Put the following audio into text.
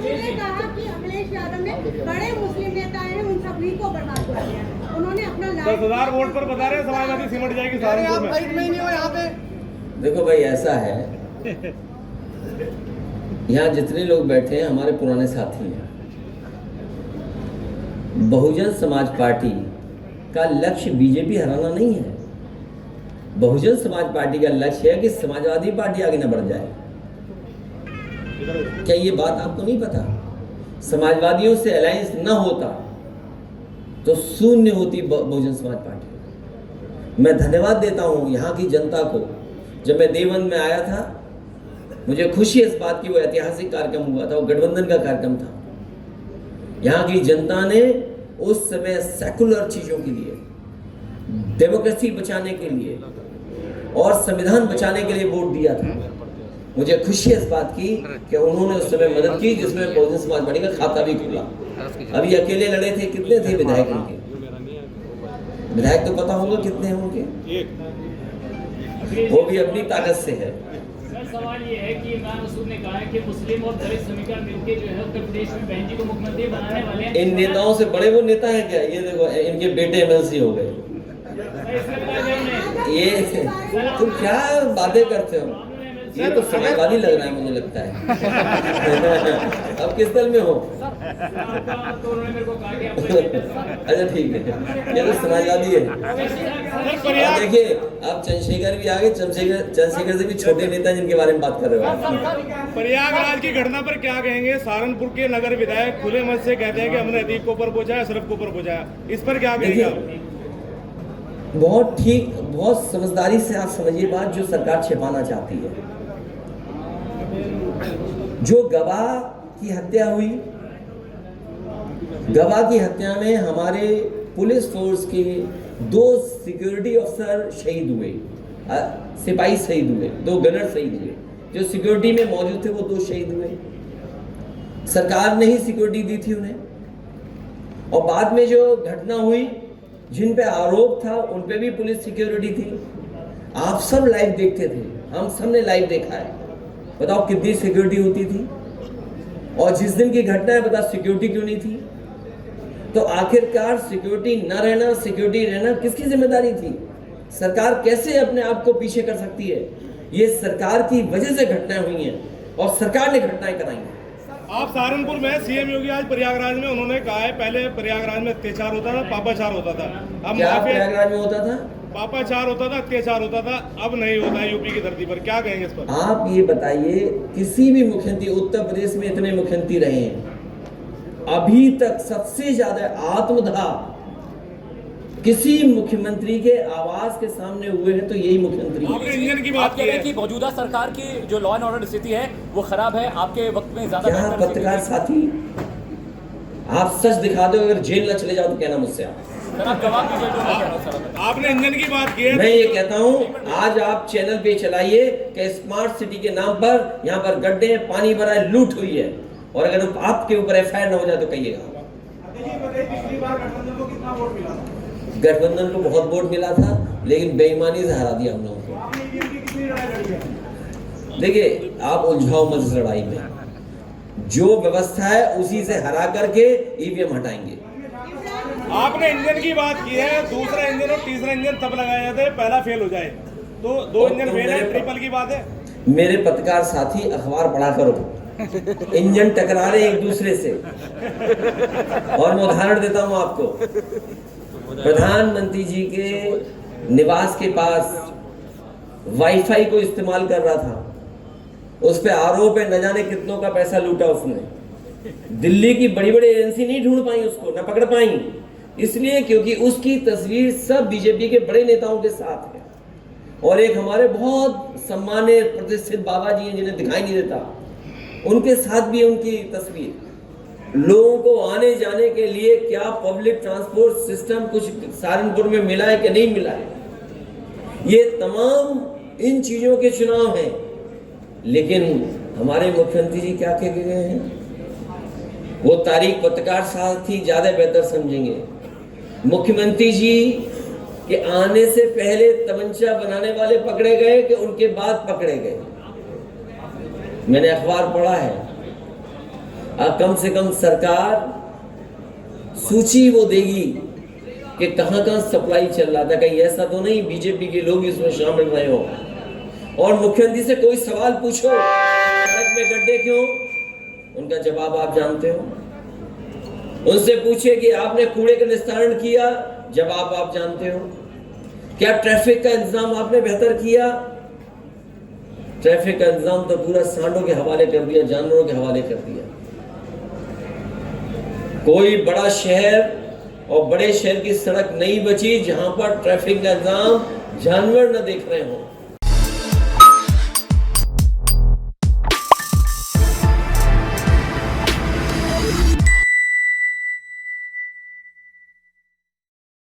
उन्होंने कहा कि अखिलेश यादव ने बड़े मुस्लिम नेता हैं उन सभी को बर्बाद कर दिया। उन्होंने अपना 10,000 वोट पर बता रहे हैं समाजवादी सिमट जाएगी सहारनपुर में। फाइट में ही नहीं हो यहाँ पे। देखो भाई, ऐसा है, यहाँ जितने लोग बैठे हैं हमारे पुराने साथी हैं। बहुजन समाज पार्टी का लक्ष्य बीजेपी हराना नहीं है। बहुजन समाज पार्टी का लक्ष्य है कि समाजवादी पार्टी आगे न बढ़ जाए। क्या ये बात आपको नहीं पता? समाजवादियों से अलायंस न होता तो शून्य होती बहुजन समाज पार्टी। मैं धन्यवाद देता हूं यहाँ की जनता को। जब मैं देवबंद में आया था, मुझे खुशी इस बात की, वो ऐतिहासिक कार्यक्रम हुआ था, वो गठबंधन का कार्यक्रम था। यहाँ की जनता ने उस समय सेकुलर चीजों के लिए, डेमोक्रेसी बचाने के लिए और संविधान बचाने के लिए वोट दिया था। मुझे खुशी है इस बात की कि उन्होंने उस समय मदद की, जिसमें बहुजन समाज पार्टी का खाता भी खुला। अभी अकेले लड़े थे, कितने थे विधायक उनके? विधायक तो पता होगा कितने हैं उनके, वो भी अपनी ताकत से है। सवाल ये है कि इमरान मसूद ने कहा है कि मुस्लिम और दलित समीकरण मिलकर जो है उत्तर प्रदेश में बहन जी को मुख्यमंत्री बनाने वाले हैं। इन नेताओं से बड़े वो नेता है क्या? ये देखो, इनके बेटे एमएलसी हो गए। ये तुम क्या बातें करते हो? ये तो समाजवादी लग रहा है, मुझे लगता है। अब किस दल में हो? अच्छा ठीक है, ये तो समाजवादी है। और देखिए, अब चंद्रशेखर भी आ गए। चंद्रशेखर से भी छोटे नेता जिनके बारे में बात कर रहे हो। प्रयागराज की घटना पर क्या कहेंगे? सहारनपुर के नगर विधायक खुले मन से कहते हैं कि हमने अदीब को ऊपर पहुंचाया, अशरफ को ऊपर पहुंचाया। इस पर क्या कहेंगे? बहुत ठीक, बहुत समझदारी से आप समझिए बात, जो सरकार छिपाना चाहती है। जो गवाह की हत्या हुई, गवाह की हत्या में हमारे पुलिस फोर्स के 2 सिक्योरिटी अफसर शहीद हुए, सिपाही शहीद हुए, 2 गनर शहीद हुए। जो सिक्योरिटी में मौजूद थे वो 2 शहीद हुए। सरकार ने ही सिक्योरिटी दी थी उन्हें। और बाद में जो घटना हुई, जिन पे आरोप था उन पे भी पुलिस सिक्योरिटी थी। आप सब लाइव देखते थे, हम सब ने लाइव देखा है। बताओ कितनी सिक्योरिटी होती थी? और जिस दिन की घटना है, बताओ सिक्योरिटी क्यों नहीं थी? तो आखिरकार सिक्योरिटी न रहना, सिक्योरिटी रहना किसकी जिम्मेदारी थी? सरकार कैसे अपने आप को पीछे कर सकती है? ये सरकार की वजह से घटनाएं हुई हैं और सरकार ने घटनाएं कराई हैं। आप सहारनपुर में, सीएम योगी आज प्रयागराज में, उन्होंने कहा है पहले प्रयागराज में अत्याचार होता था, पापाचार होता था। अब क्या प्रयागराज में होता था? पापाचार होता था, अत्याचार होता था, अब नहीं होता है यूपी की धरती पर। क्या कहेंगे इस पर? आप ये बताइए, किसी भी मुख्यमंत्री, उत्तर प्रदेश में इतने मुख्यमंत्री रहे हैं, अभी तक सबसे ज्यादा आत्मदाह किसी मुख्यमंत्री के आवाज के सामने हुए हैं तो यही मुख्यमंत्री आपने इंजन की बात कह रहे हैं कि मौजूदा सरकार की जो लॉ एंड ऑर्डर स्थिति है वो खराब है, आपके वक्त में ज्यादा क्या पत्रकार साथी, आप सच दिखा दो, अगर जेल न चले जाओ तो कहना मुझसे। आपने इंजन की बात की है। मैं ये कहता हूँ, आज आप चैनल पे चलाइए कि स्मार्ट सिटी के नाम पर यहाँ पर गड्ढे, पानी भरा है, लूट हुई है, और अगर आपके ऊपर एफआईआर न हो जाए तो कहिएगा। गठबंधन को बहुत वोट मिला था, लेकिन बेईमानी से हरा दिया हम लोगों को। देखिए, आप उलझाओ मत इस लड़ाई में। जो व्यवस्था है उसी से हरा करके ईवीएम हटाएंगे। आपने इंजन की बात की है, दूसरा इंजन और तीसरा इंजन तब लगाया जाता है पहला फेल हो जाए, तो 2 इंजन फेल है, ट्रिपल की बात है। मेरे पत्रकार साथी, अखबार पढ़ा करो, इंजन टकरा रहे एक दूसरे से। और मैं उदाहरण देता हूं आपको, प्रधानमंत्री जी के निवास के पास वाईफाई को इस्तेमाल कर रहा था, उस पे आरोप है, न जाने कितनों का पैसा लूटा उसने। दिल्ली की बड़ी बड़ी एजेंसी नहीं ढूंढ पाई उसको, न पकड़ पाई, इसलिए क्योंकि उसकी तस्वीर सब बीजेपी के बड़े नेताओं के साथ है। और एक हमारे बहुत सम्मानित प्रतिष्ठित बाबा जी हैं जिन्हें दिखाई नहीं देता, उनके साथ भी उनकी तस्वीर। लोगों को आने जाने के लिए क्या पब्लिक ट्रांसपोर्ट सिस्टम कुछ सहारनपुर में मिला है कि नहीं मिला है? ये तमाम इन चीजों के चुनाव हैं। लेकिन हमारे मुख्यमंत्री जी क्या कह गए हैं, वो तारीख पत्रकार साथी ज्यादा बेहतर समझेंगे। मुख्यमंत्री जी के आने से पहले तमंचा बनाने वाले पकड़े गए कि उनके बाद पकड़े गए? मैंने अखबार पढ़ा है, कम से कम सरकार सूची वो देगी कि कहां कहां सप्लाई चल रहा था, कहीं ऐसा तो नहीं बीजेपी के लोग इसमें शामिल रहे हो। और मुख्यमंत्री से कोई सवाल पूछो सड़क में गड्ढे क्यों, उनका जवाब आप जानते हो। उनसे पूछे कि आपने कूड़े का निस्तारण किया, जवाब आप जानते हो। क्या ट्रैफिक का इंतजाम आपने बेहतर किया, ट्रैफिक का इंतजाम तो पूरा सांडों के हवाले कर दिया, जानवरों के हवाले कर दिया। कोई बड़ा शहर और बड़े शहर की सड़क नहीं बची जहां पर ट्रैफिक का इंतजाम जानवर न देख रहे हो।